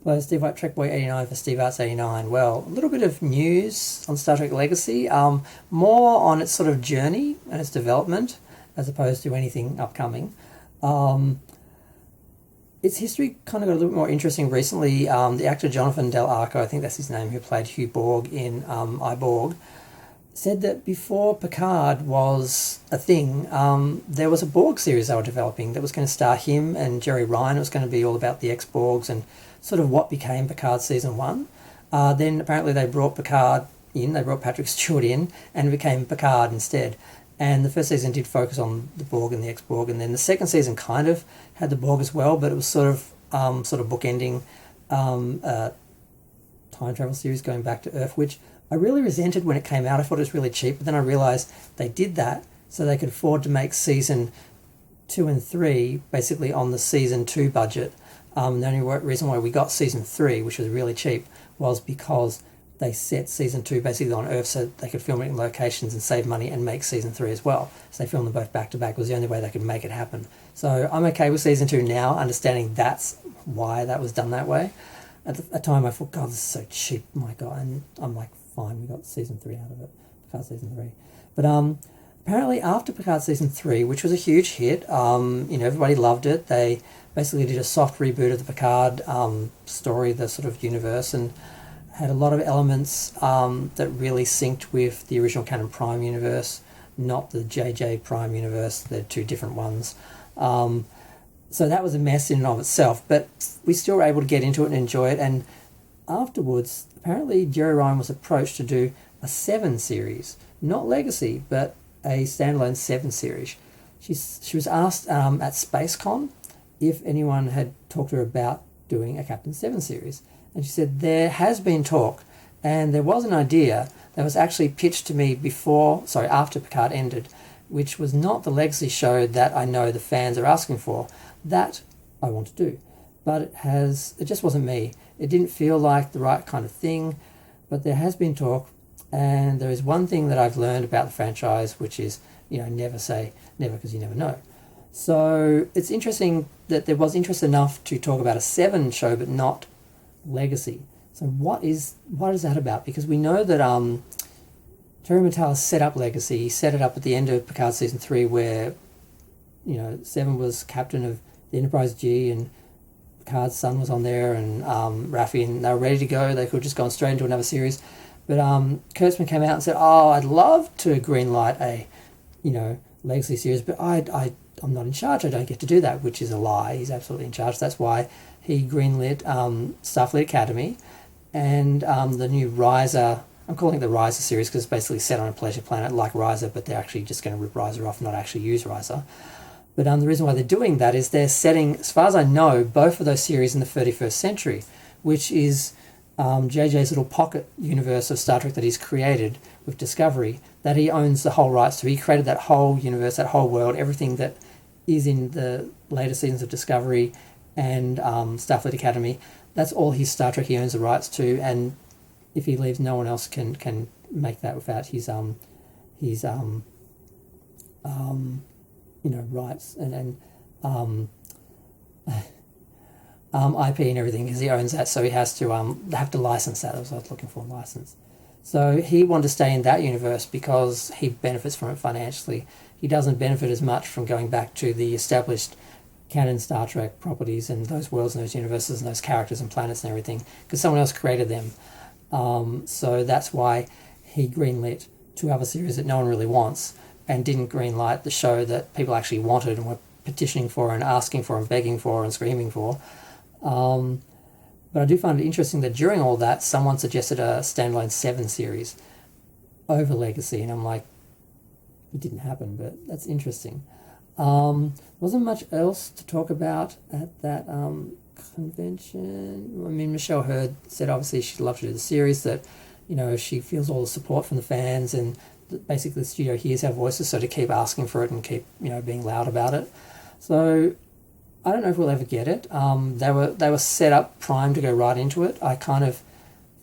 Hello, Steve White, Trek Boy 89 for Steve Arts 89. Well, a little bit of news on Star Trek Legacy, more on its sort of journey and its development as opposed to anything upcoming. Its history kind of got a little bit more interesting recently. The actor Jonathan Del Arco, I think that's his name, who played Hugh Borg in I, Borg, said that before Picard was a thing, there was a Borg series they were developing that was going to star him and Jerry Ryan. It was going to be all about the ex-Borgs and sort of what became Picard Season 1. Then apparently they brought Picard in, they brought Patrick Stewart in, and it became Picard instead. And the first season did focus on the Borg and the ex-Borg, and then the second season kind of had the Borg as well, but it was sort of bookending time travel series going back to Earth, which I really resented when it came out. I thought it was really cheap, but then I realised they did that so they could afford to make season 2 and 3 basically on the season 2 budget. The only reason why we got season 3, which was really cheap, was because they set season 2 basically on Earth so they could film it in locations and save money and make season 3 as well. So they filmed them both back to back. It was the only way they could make it happen. So I'm okay with season 2 now, understanding that's why that was done that way. At the time I thought, God, this is so cheap, my God. And I'm like, fine, we got season 3 out of it, Picard season 3. But apparently after Picard season 3, which was a huge hit, everybody loved it. They basically did a soft reboot of the Picard story, the sort of universe, and had a lot of elements that really synced with the original Canon Prime universe, not the JJ Prime universe. They're two different ones. So that was a mess in and of itself, but we still were able to get into it and enjoy it. And afterwards, apparently Jerry Ryan was approached to do a 7 series, not Legacy, but a standalone 7 series. She was asked at SpaceCon if anyone had talked to her about doing a Captain 7 series. And she said, there has been talk, and there was an idea that was actually pitched to me after Picard ended, which was not the Legacy show that I know the fans are asking for. That I want to do. But it just wasn't me. It didn't feel like the right kind of thing, but there has been talk, and there is one thing that I've learned about the franchise, which is, never say never because you never know. So it's interesting that there was interest enough to talk about a 7 show, but not Legacy. So what is that about? Because we know that Terry Matalas set up Legacy. He set it up at the end of Picard season 3, where 7 was captain of the Enterprise G, and Picard's son was on there, and Raffi, and they were ready to go. They could have just gone straight into another series, but Kurtzman came out and said, "Oh, I'd love to greenlight a Legacy series, but I'm not in charge. I don't get to do that," which is a lie. He's absolutely in charge. That's why he greenlit Starfleet Academy and the new Riser. I'm calling it the Riser series because it's basically set on a pleasure planet like Riser, but they're actually just going to rip Riser off, not actually use Riser. But the reason why they're doing that is they're setting, as far as I know, both of those series in the 31st century, which is JJ's little pocket universe of Star Trek that he's created with Discovery, that he owns the whole rights to. He created that whole universe, that whole world, everything that is in the later seasons of Discovery and Starfleet Academy. That's all his Star Trek. He owns the rights to, and if he leaves, no one else can make that without his rights and IP and everything, because he owns that. So he has to they have to license that. That's what I was looking for, license. So he wanted to stay in that universe because he benefits from it financially. He doesn't benefit as much from going back to the established canon Star Trek properties and those worlds and those universes and those characters and planets and everything, because someone else created them. So that's why he greenlit 2 other series that no one really wants, and didn't greenlight the show that people actually wanted and were petitioning for and asking for and begging for and screaming for. But I do find it interesting that during all that, someone suggested a standalone 7 series over Legacy, and I'm like, it didn't happen, but that's interesting. Wasn't much else to talk about at that convention. I mean, Michelle Hurd said obviously she'd love to do the series, that she feels all the support from the fans, and basically the studio hears our voices, so to keep asking for it and keep being loud about it. So I don't know if we'll ever get it. They were set up primed to go right into it. I kind of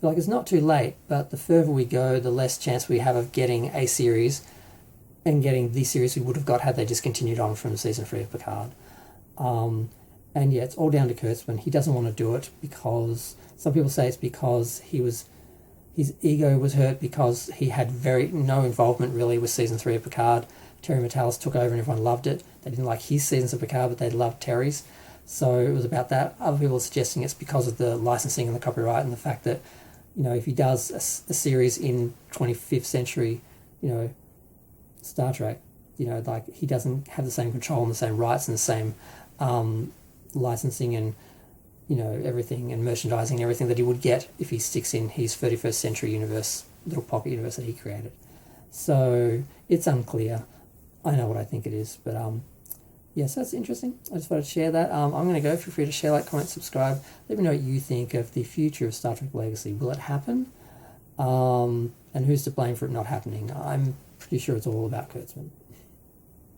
feel like it's not too late, but the further we go, the less chance we have of getting a series and getting the series we would have got had they just continued on from season 3 of Picard. And yeah, it's all down to Kurtzman. He doesn't want to do it because some people say it's because his ego was hurt because he had no involvement really with season 3 of Picard. Terry Matalas took over and everyone loved it. They didn't like his seasons of Picard, but they loved Terry's. So it was about that. Other people are suggesting it's because of the licensing and the copyright and the fact that, if he does a series in 25th century, Star Trek, like he doesn't have the same control and the same rights and the same licensing and, everything and merchandising and everything that he would get if he sticks in his 31st century universe, little pocket universe that he created. So it's unclear. I know what I think it is, but yes, that's interesting. I just wanted to share that. I'm going to go. Feel free to share, like, comment, subscribe. Let me know what you think of the future of Star Trek Legacy. Will it happen? And who's to blame for it not happening? I'm pretty sure it's all about Kurtzman.